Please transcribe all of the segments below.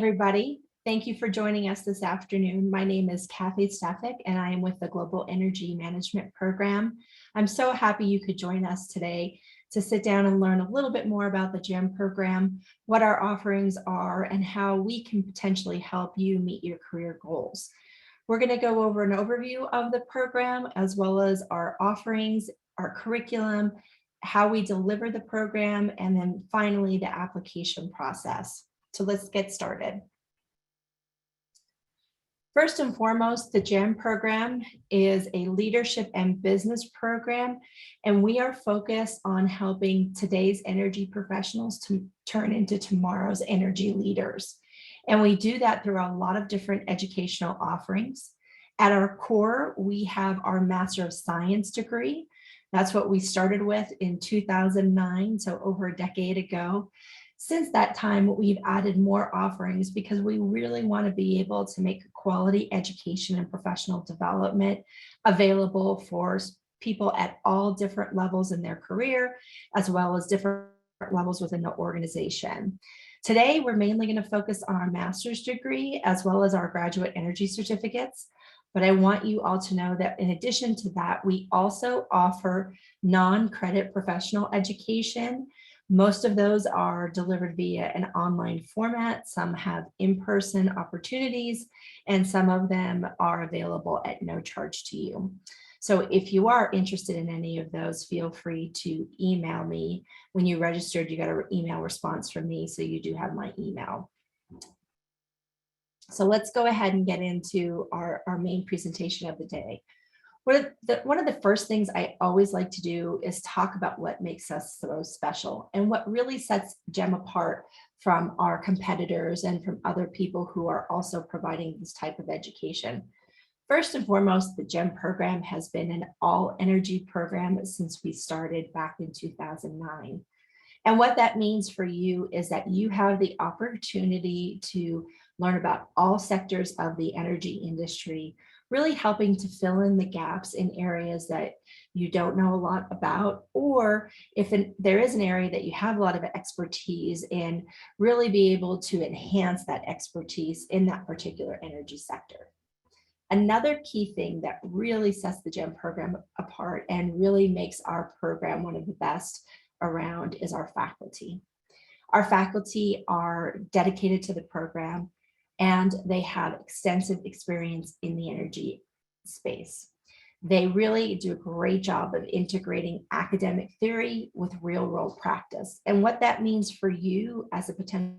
Everybody. Thank you for joining us this afternoon. My name is Kathy Stefik, and I am with the Global Energy Management Program. I'm so happy you could join us today to sit down and learn a little bit more about the GEM program, what our offerings are, and how we can potentially help you meet your career goals. We're going to go over an overview of the program, as well as our offerings, our curriculum, how we deliver the program, and then finally the application process. So let's get started. First and foremost, the GEM program is a leadership and business program, and we are focused on helping today's energy professionals to turn into tomorrow's energy leaders. And we do that through a lot of different educational offerings. At our core, we have our Master of Science degree. That's what we started with in 2009, so over a decade ago. Since that time, we've added more offerings because we really want to be able to make quality education and professional development available for people at all different levels in their career, as well as different levels within the organization. Today, we're mainly going to focus on our master's degree as well as our graduate energy certificates. But I want you all to know that in addition to that, we also offer non-credit professional education. Most of those are delivered via an online format. Some have in-person opportunities, and some of them are available at no charge to you. So if you are interested in any of those, feel free to email me. When you registered, you got an email response from me, so you do have my email. So let's go ahead and get into our main presentation of the day. One of the first things I always like to do is talk about what makes us so special and what really sets GEM apart from our competitors and from other people who are also providing this type of education. First and foremost, the GEM program has been an all energy program since we started back in 2009. And what that means for you is that you have the opportunity to learn about all sectors of the energy industry, really helping to fill in the gaps in areas that you don't know a lot about, or if there is an area that you have a lot of expertise in, really be able to enhance that expertise in that particular energy sector. Another key thing that really sets the GEM program apart and really makes our program one of the best around is our faculty. Our faculty are dedicated to the program, and they have extensive experience in the energy space. They really do a great job of integrating academic theory with real world practice. And what that means for you as a potential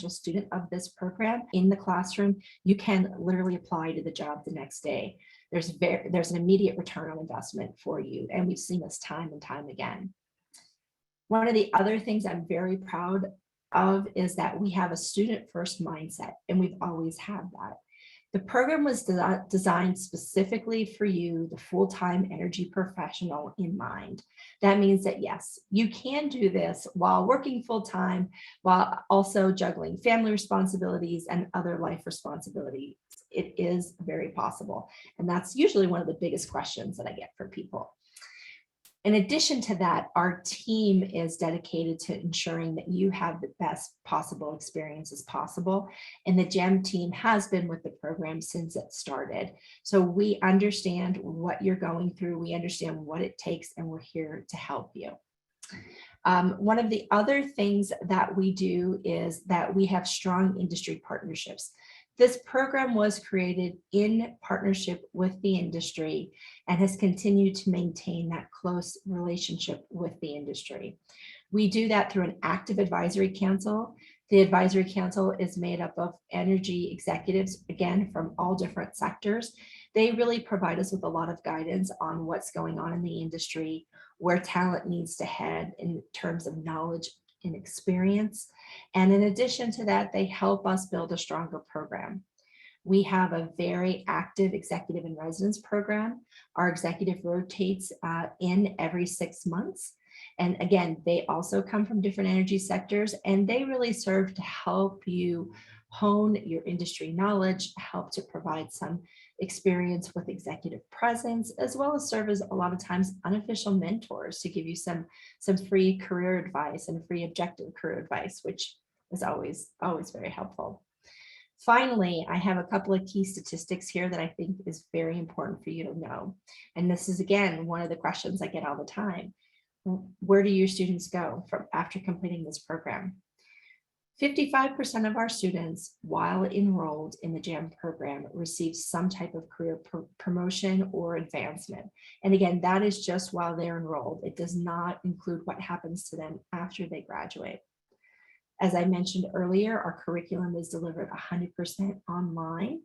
student of this program in the classroom, you can literally apply to the job the next day. There's an immediate return on investment for you. And we've seen this time and time again. One of the other things I'm very proud of is that we have a student first mindset, and we've always had that. The program was designed specifically for you, the full-time energy professional, in mind. That means that yes, you can do this while working full-time, while also juggling family responsibilities and other life responsibilities. It is very possible. And that's usually one of the biggest questions that I get from people. In addition to that, our team is dedicated to ensuring that you have the best possible experience as possible. And the GEM team has been with the program since it started. So we understand what you're going through. We understand what it takes, and we're here to help you. One of the other things that we do is that we have strong industry partnerships. This program was created in partnership with the industry and has continued to maintain that close relationship with the industry. We do that through an active advisory council. The advisory council is made up of energy executives, again, from all different sectors. They really provide us with a lot of guidance on what's going on in the industry, where talent needs to head in terms of knowledge and experience. And in addition to that, they help us build a stronger program. We have a very active executive in residence program. Our executive rotates in every 6 months. And again, they also come from different energy sectors, and they really serve to help you hone your industry knowledge, help to provide some experience with executive presence, as well as serve as a lot of times unofficial mentors to give you some free career advice and free objective career advice, which is always very helpful. Finally, I have a couple of key statistics here that I think is very important for you to know. And this is, again, one of the questions I get all the time. Where do your students go from after completing this program? 55% of our students, while enrolled in the GEM program, receive some type of career promotion or advancement. And again, that is just while they're enrolled. It does not include what happens to them after they graduate. As I mentioned earlier, our curriculum is delivered 100% online,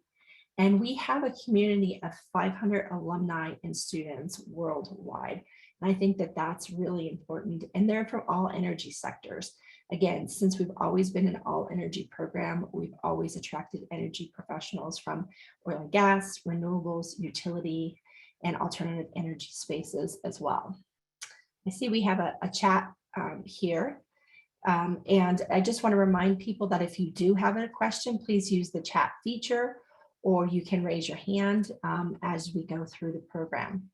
and we have a community of 500 alumni and students worldwide. And I think that that's really important, and they're from all energy sectors. Again, since we've always been an all energy program, we've always attracted energy professionals from oil and gas, renewables, utility, and alternative energy spaces as well. I see we have a chat here. And I just want to remind people that if you do have a question, please use the chat feature, or you can raise your hand as we go through the program.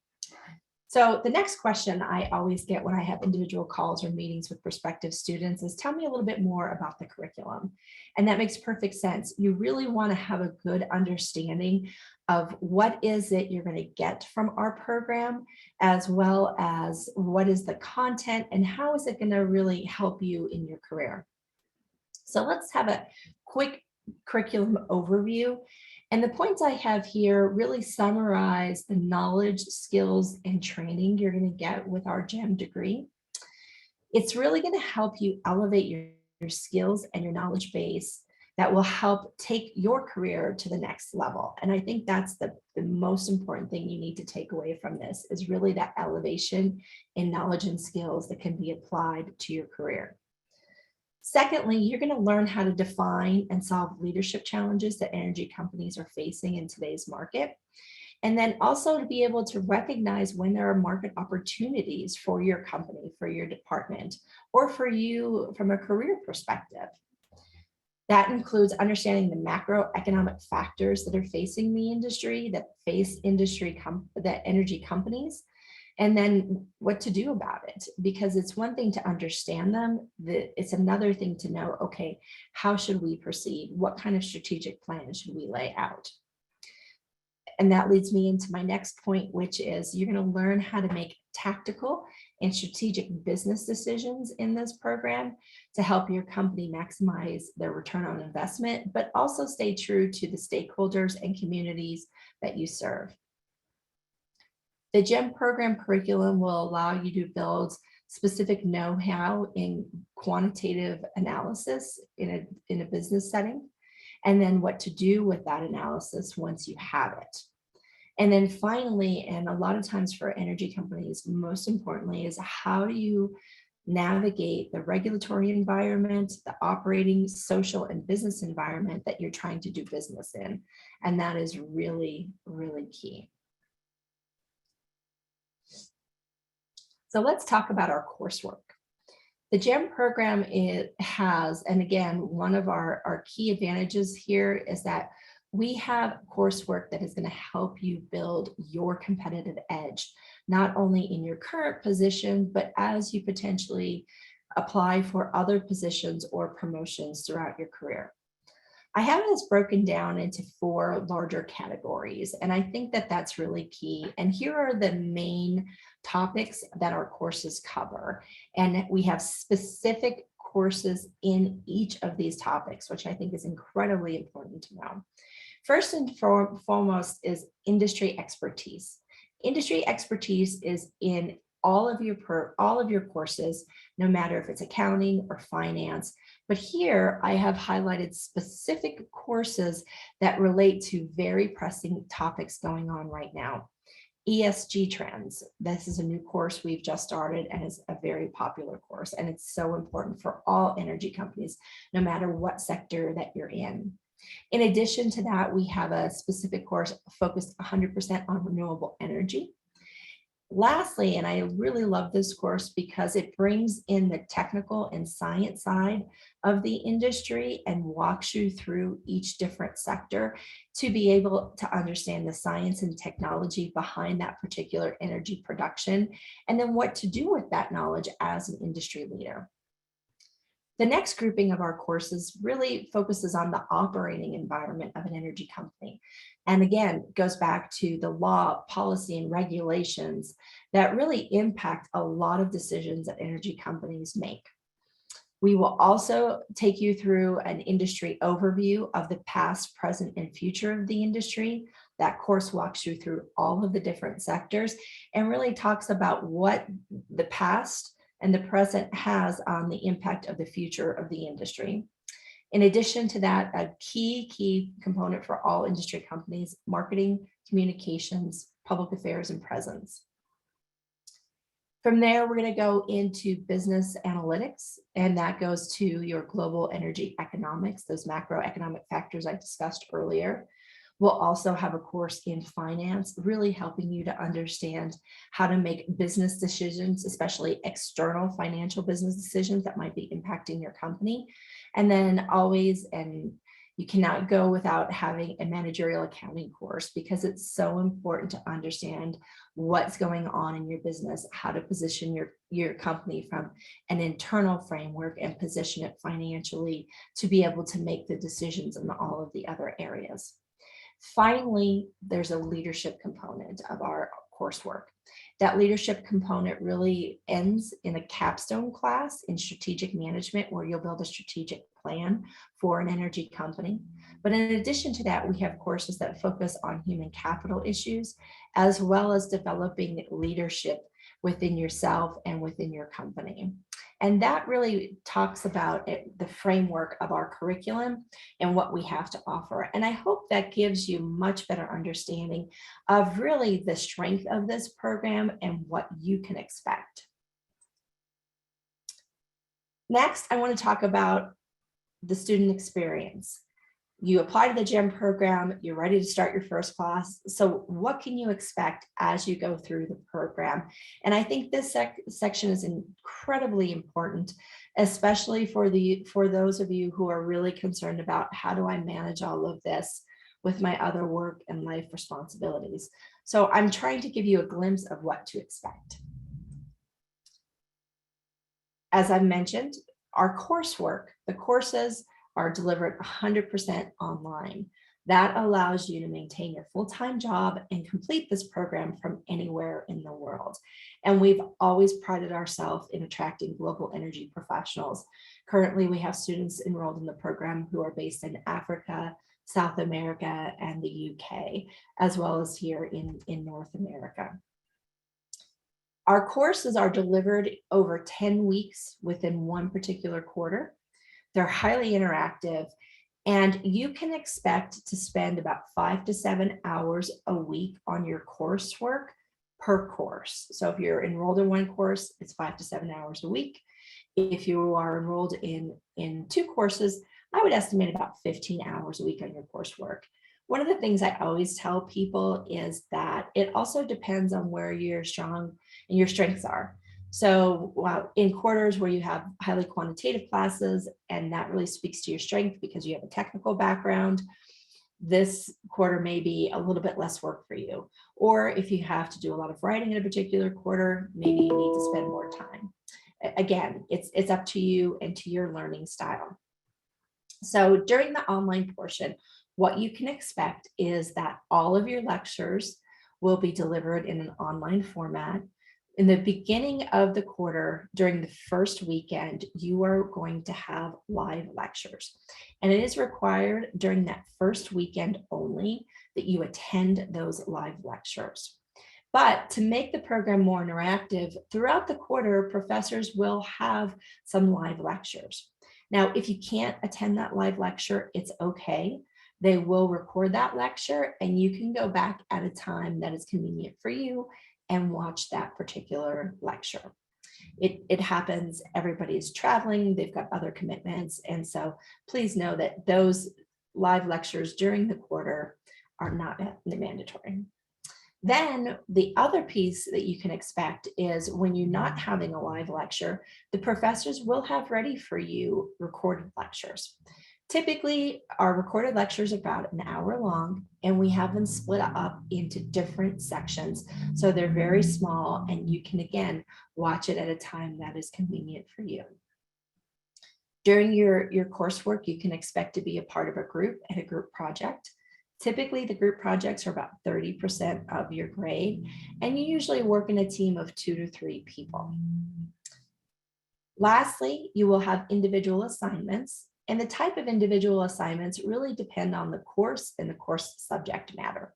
So the next question I always get when I have individual calls or meetings with prospective students is, tell me a little bit more about the curriculum. And that makes perfect sense. You really want to have a good understanding of what is it you're going to get from our program, as well as what is the content and how is it going to really help you in your career. So let's have a quick curriculum overview. And the points I have here really summarize the knowledge, skills, and training you're going to get with our GEM degree. It's really going to help you elevate your skills and your knowledge base that will help take your career to the next level. And I think that's the most important thing you need to take away from this, is really that elevation in knowledge and skills that can be applied to your career. Secondly, you're going to learn how to define and solve leadership challenges that energy companies are facing in today's market. And then also to be able to recognize when there are market opportunities for your company, for your department, or for you from a career perspective. That includes understanding the macroeconomic factors that are facing the industry, that face that energy companies, and then what to do about it. Because it's one thing to understand them, it's another thing to know, okay, how should we proceed? What kind of strategic plan should we lay out? And that leads me into my next point, which is you're going to learn how to make tactical and strategic business decisions in this program to help your company maximize their return on investment, but also stay true to the stakeholders and communities that you serve. The GEM program curriculum will allow you to build specific know-how in quantitative analysis in a business setting, and then what to do with that analysis once you have it. And then finally, and a lot of times for energy companies, most importantly, is how do you navigate the regulatory environment, the operating, social, and business environment that you're trying to do business in. And that is really, really key. So let's talk about our coursework. The GEM program has, and again, one of our key advantages here is that we have coursework that is going to help you build your competitive edge, not only in your current position, but as you potentially apply for other positions or promotions throughout your career. I have this broken down into 4 larger categories, and I think that that's really key. And here are the main topics that our courses cover. And we have specific courses in each of these topics, which I think is incredibly important to know. First and foremost is industry expertise. Industry expertise is in all of your courses, no matter if it's accounting or finance. But here I have highlighted specific courses that relate to very pressing topics going on right now. ESG trends. This is a new course we've just started and is a very popular course. And it's so important for all energy companies, no matter what sector that you're in. In addition to that, we have a specific course focused 100% on renewable energy. Lastly, and I really love this course because it brings in the technical and science side of the industry and walks you through each different sector to be able to understand the science and technology behind that particular energy production, and then what to do with that knowledge as an industry leader. The next grouping of our courses really focuses on the operating environment of an energy company. And again, goes back to the law, policy, and regulations that really impact a lot of decisions that energy companies make. We will also take you through an industry overview of the past, present, and future of the industry. That course walks you through all of the different sectors and really talks about what the past and the present has on the impact of the future of the industry. In addition to that, a key component for all industry companies: marketing, communications, public affairs, and presence. From there, we're going to go into business analytics, and that goes to your global energy economics, those macroeconomic factors I discussed earlier. We'll also have a course in finance, really helping you to understand how to make business decisions, especially external financial business decisions that might be impacting your company. And then always, and you cannot go without having a managerial accounting course, because it's so important to understand what's going on in your business, how to position your company from an internal framework and position it financially to be able to make the decisions in all of the other areas. Finally, there's a leadership component of our coursework. That leadership component really ends in a capstone class in strategic management, where you'll build a strategic plan for an energy company. But in addition to that, we have courses that focus on human capital issues, as well as developing leadership within yourself and within your company. And that really talks about the framework of our curriculum and what we have to offer. And I hope that gives you much better understanding of really the strength of this program and what you can expect. Next, I want to talk about the student experience. You apply to the GEM program, you're ready to start your first class. So what can you expect as you go through the program? And I think this section is incredibly important, especially for those of you who are really concerned about, how do I manage all of this with my other work and life responsibilities? So I'm trying to give you a glimpse of what to expect. As I mentioned, our coursework, the courses are delivered 100% online. That allows you to maintain your full-time job and complete this program from anywhere in the world. And we've always prided ourselves in attracting global energy professionals. Currently, we have students enrolled in the program who are based in Africa, South America, and the UK, as well as here in North America. Our courses are delivered over 10 weeks within one particular quarter. They're highly interactive, and you can expect to spend about 5 to 7 hours a week on your coursework per course. So if you're enrolled in one course, it's 5 to 7 hours a week. If you are enrolled in 2 courses, I would estimate about 15 hours a week on your coursework. One of the things I always tell people is that it also depends on where you're strong and your strengths are. So in quarters where you have highly quantitative classes, and that really speaks to your strength because you have a technical background, this quarter may be a little bit less work for you. Or if you have to do a lot of writing in a particular quarter, maybe you need to spend more time. Again, it's up to you and to your learning style. So during the online portion, what you can expect is that all of your lectures will be delivered in an online format. In the beginning of the quarter, during the first weekend, you are going to have live lectures. And it is required during that first weekend only that you attend those live lectures. But to make the program more interactive, throughout the quarter, professors will have some live lectures. Now, if you can't attend that live lecture, it's okay. They will record that lecture, and you can go back at a time that is convenient for you and watch that particular lecture. It happens, everybody's traveling, they've got other commitments, and so please know that those live lectures during the quarter are not mandatory. Then the other piece that you can expect is when you're not having a live lecture, the professors will have ready for you recorded lectures. Typically, our recorded lectures are about an hour long, and we have them split up into different sections. So they're very small, and you can, again, watch it at a time that is convenient for you. During your coursework, you can expect to be a part of a group and a group project. Typically, the group projects are about 30% of your grade, and you usually work in a team of 2 to 3 people. Lastly, you will have individual assignments, and the type of individual assignments really depend on the course and the course subject matter.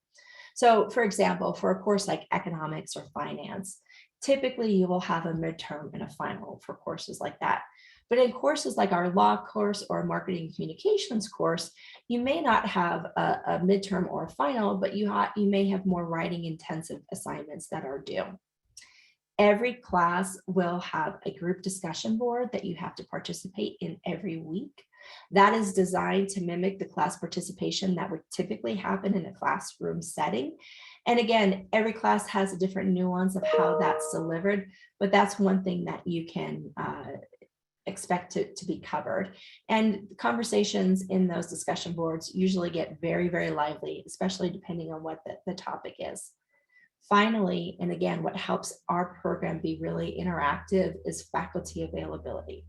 So, for example, for a course like economics or finance, typically you will have a midterm and a final for courses like that. But in courses like our law course or marketing communications course, you may not have a midterm or a final, but you may have more writing intensive assignments that are due. Every class will have a group discussion board that you have to participate in every week. That is designed to mimic the class participation that would typically happen in a classroom setting. And again, every class has a different nuance of how that's delivered, but that's one thing that you can expect to be covered. And conversations in those discussion boards usually get very, very lively, especially depending on what the topic is. Finally, and again, what helps our program be really interactive is faculty availability.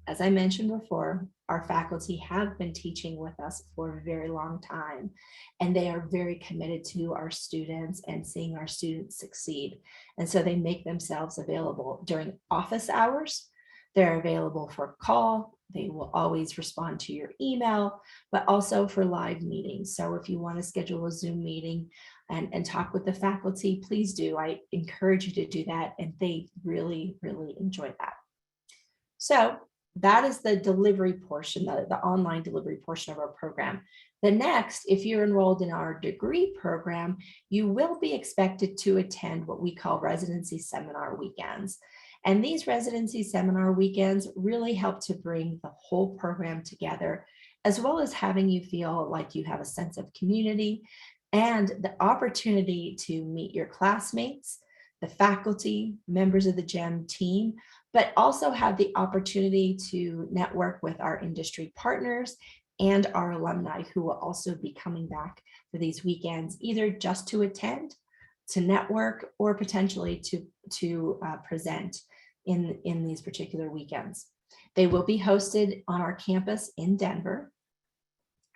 As I mentioned before, our faculty have been teaching with us for a very long time, and they are very committed to our students and seeing our students succeed. And so they make themselves available during office hours. They're available for call. They will always respond to your email, but also for live meetings. So if you want to schedule a Zoom meeting and talk with the faculty, please do. I encourage you to do that, and they really, really enjoy that. So that is the delivery portion, the online delivery portion of our program. The next, if you're enrolled in our degree program, you will be expected to attend what we call residency seminar weekends. And these residency seminar weekends really help to bring the whole program together, as well as having you feel like you have a sense of community and the opportunity to meet your classmates, the faculty, members of the GEM team, but also have the opportunity to network with our industry partners and our alumni who will also be coming back for these weekends, either just to attend, to network, or potentially to present in these particular weekends. They will be hosted on our campus in Denver.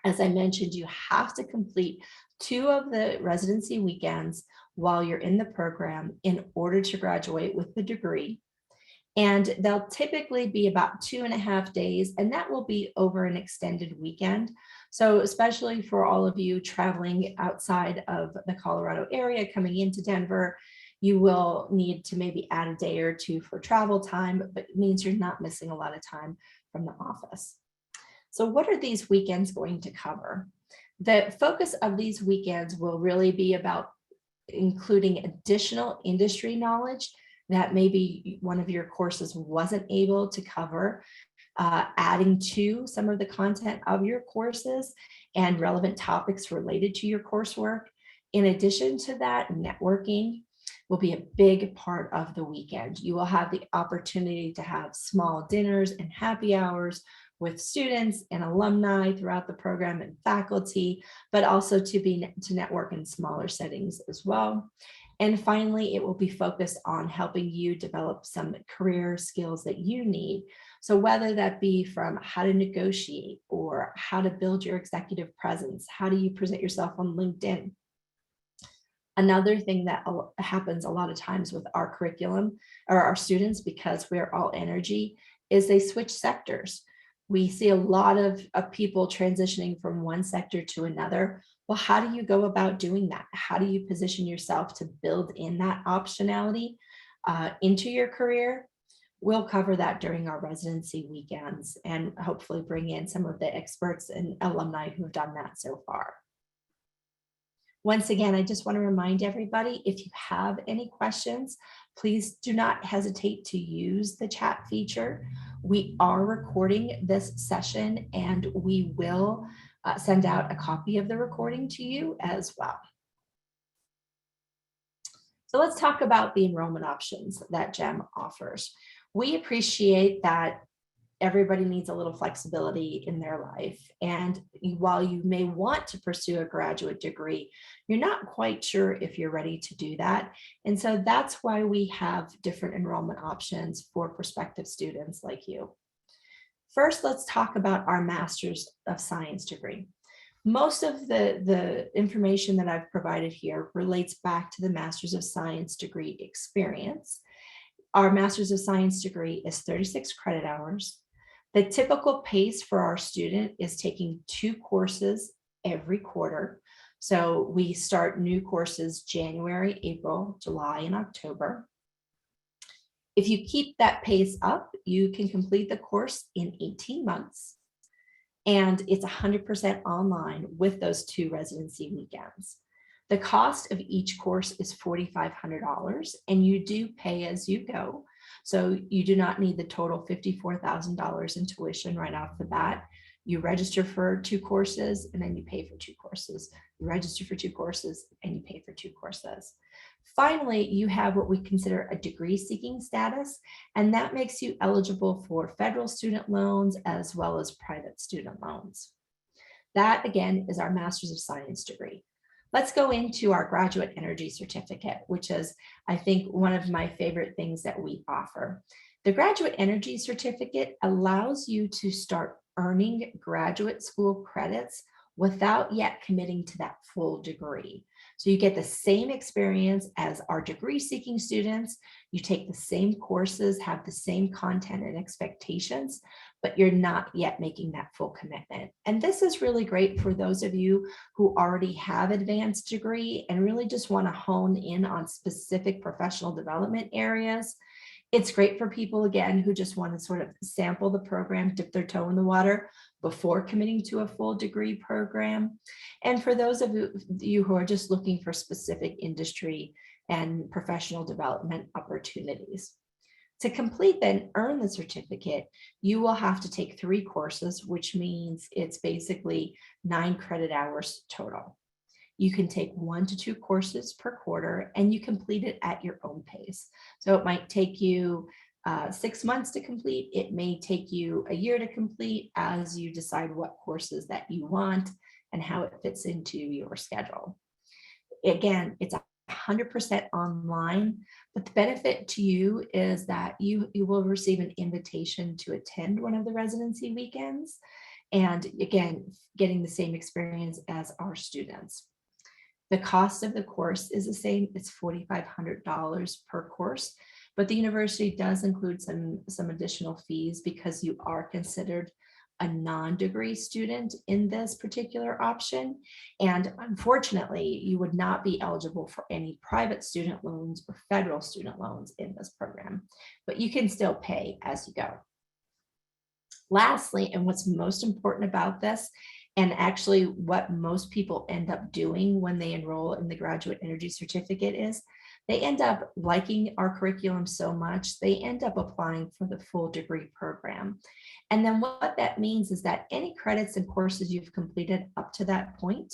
As I mentioned, you have to complete 2 of the residency weekends while you're in the program in order to graduate with the degree. And they'll typically be about 2.5 days, and that will be over an extended weekend. So especially for all of you traveling outside of the Colorado area coming into Denver, you will need to maybe add a day or 2 for travel time, but it means you're not missing a lot of time from the office. So what are these weekends going to cover? The focus of these weekends will really be about including additional industry knowledge that maybe one of your courses wasn't able to cover, adding to some of the content of your courses and relevant topics related to your coursework. In addition to that, networking will be a big part of the weekend. You will have the opportunity to have small dinners and happy hours with students and alumni throughout the program and faculty, but also to network in smaller settings as well. And finally, it will be focused on helping you develop some career skills that you need. So whether that be from how to negotiate or how to build your executive presence, how do you present yourself on LinkedIn? Another thing that happens a lot of times with our curriculum or our students, because we're all energy, is they switch sectors. We see a lot of people transitioning from one sector to another. Well, how do you go about doing that? How do you position yourself to build in that optionality into your career? We'll cover that during our residency weekends and hopefully bring in some of the experts and alumni who have done that so far. Once again, I just want to remind everybody, if you have any questions, please do not hesitate to use the chat feature. We are recording this session and we will send out a copy of the recording to you as well. So let's talk about the enrollment options that GEM offers. We appreciate that everybody needs a little flexibility in their life. And while you may want to pursue a graduate degree, you're not quite sure if you're ready to do that. And so that's why we have different enrollment options for prospective students like you. First, let's talk about our Master's of Science degree. Most of the information that I've provided here relates back to the Master's of Science degree experience. Our Master's of Science degree is 36 credit hours. The typical pace for our student is taking 2 courses every quarter. So we start new courses January, April, July, and October. If you keep that pace up, you can complete the course in 18 months. And it's 100% online with those 2 residency weekends. The cost of each course is $4,500, and you do pay as you go. So you do not need the total $54,000 in tuition right off the bat. You register for 2 courses and then you pay for 2 courses. You register for 2 courses and you pay for 2 courses. Finally, you have what we consider a degree seeking status, and that makes you eligible for federal student loans as well as private student loans. That again is our Master's of Science degree. Let's go into our Graduate Energy Certificate, which is, I think, one of my favorite things that we offer. The Graduate Energy Certificate allows you to start earning graduate school credits without yet committing to that full degree. So you get the same experience as our degree seeking students. You take the same courses, have the same content and expectations, but you're not yet making that full commitment. And this is really great for those of you who already have advanced degree and really just want to hone in on specific professional development areas. It's great for people, again, who just want to sort of sample the program, dip their toe in the water before committing to a full degree program. And for those of you who are just looking for specific industry and professional development opportunities. To complete and earn the certificate, you will have to take 3 courses, which means it's basically 9 credit hours total. You can take 1 to 2 courses per quarter and you complete it at your own pace. So it might take you 6 months to complete. It may take you a year to complete as you decide what courses that you want and how it fits into your schedule. Again, it's 100% online, but the benefit to you is that you will receive an invitation to attend one of the residency weekends. And again, getting the same experience as our students. The cost of the course is the same. It's $4,500 per course, but the university does include some additional fees because you are considered a non-degree student in this particular option. And unfortunately, you would not be eligible for any private student loans or federal student loans in this program, but you can still pay as you go. Lastly, and what's most important about this, and actually what most people end up doing when they enroll in the Graduate Energy Certificate, is they end up liking our curriculum so much, they end up applying for the full degree program. And then what that means is that any credits and courses you've completed up to that point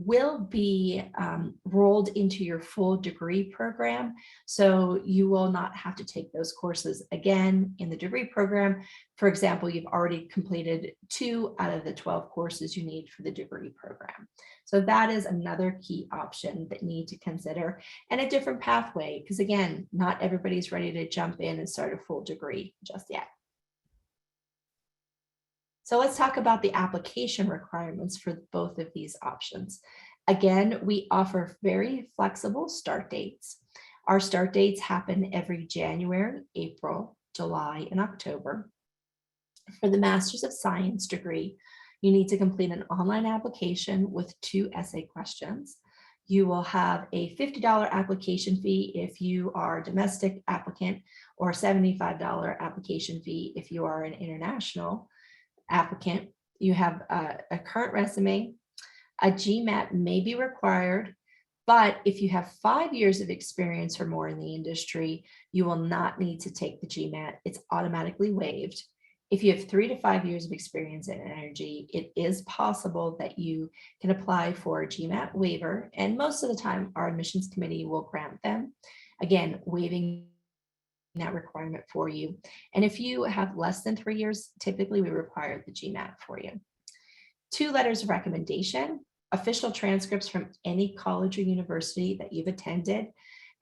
will be rolled into your full degree program. So you will not have to take those courses again in the degree program. For example, you've already completed 2 out of the 12 courses you need for the degree program. So that is another key option that you need to consider, and a different pathway, because again, not everybody's ready to jump in and start a full degree just yet. So let's talk about the application requirements for both of these options. Again, we offer very flexible start dates. Our start dates happen every January, April, July, and October. For the Master's of Science degree, you need to complete an online application with 2 essay questions. You will have a $50 application fee if you are a domestic applicant, or a $75 application fee if you are an international applicant. You have a current resume. A GMAT may be required, but if you have 5 years of experience or more in the industry, you will not need to take the GMAT. It's automatically waived. If you have 3 to 5 years of experience in energy, it is possible that you can apply for a GMAT waiver, and most of the time our admissions committee will grant them. Again, waiving that requirement for you. And if you have less than 3 years, typically we require the GMAT for you. 2 letters of recommendation, official transcripts from any college or university that you've attended.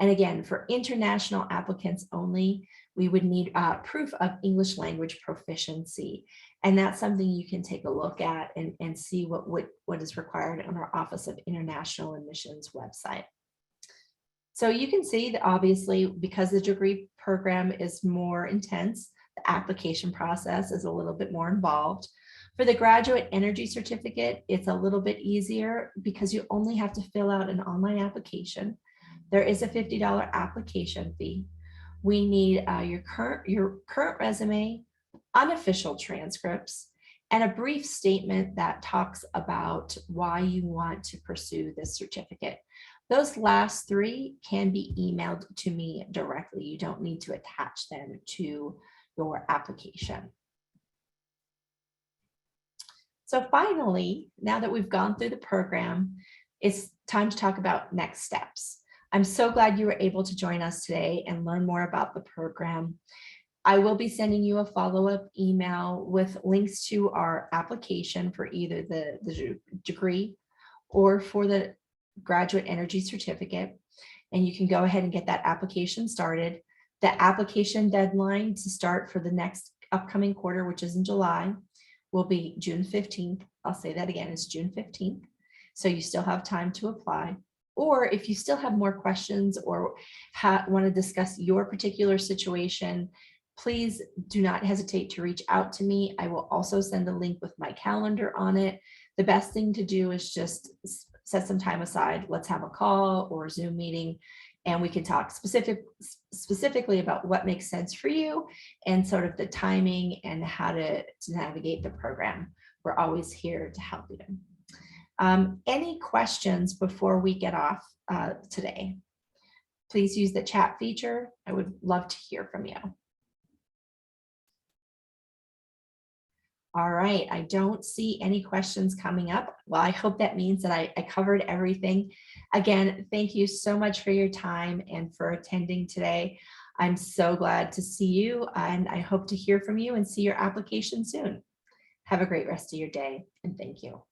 And again, for international applicants only, we would need proof of English language proficiency. And that's something you can take a look at and see what is required on our Office of International Admissions website. So you can see that obviously, because the degree program is more intense, the application process is a little bit more involved. For the graduate energy certificate, it's a little bit easier because you only have to fill out an online application. There is a $50 application fee. We need your current resume, unofficial transcripts, and a brief statement that talks about why you want to pursue this certificate. Those last 3 can be emailed to me directly. You don't need to attach them to your application. So finally, now that we've gone through the program, it's time to talk about next steps. I'm so glad you were able to join us today and learn more about the program. I will be sending you a follow-up email with links to our application for either the degree or for the graduate energy certificate. And you can go ahead and get that application started. The application deadline to start for the next upcoming quarter, which is in July, will be June 15th. I'll say that again, it's June 15th. So you still have time to apply. Or if you still have more questions or want to discuss your particular situation, please do not hesitate to reach out to me. I will also send a link with my calendar on it. The best thing to do is just set some time aside. Let's have a call or a Zoom meeting, and we can talk specifically about what makes sense for you and sort of the timing and how to navigate the program. We're always here to help you. Any questions before we get off today? Please use the chat feature. I would love to hear from you. All right, I don't see any questions coming up. Well, I hope that means that I covered everything. Again, thank you so much for your time and for attending today. I'm so glad to see you, and I hope to hear from you and see your application soon. Have a great rest of your day, and thank you.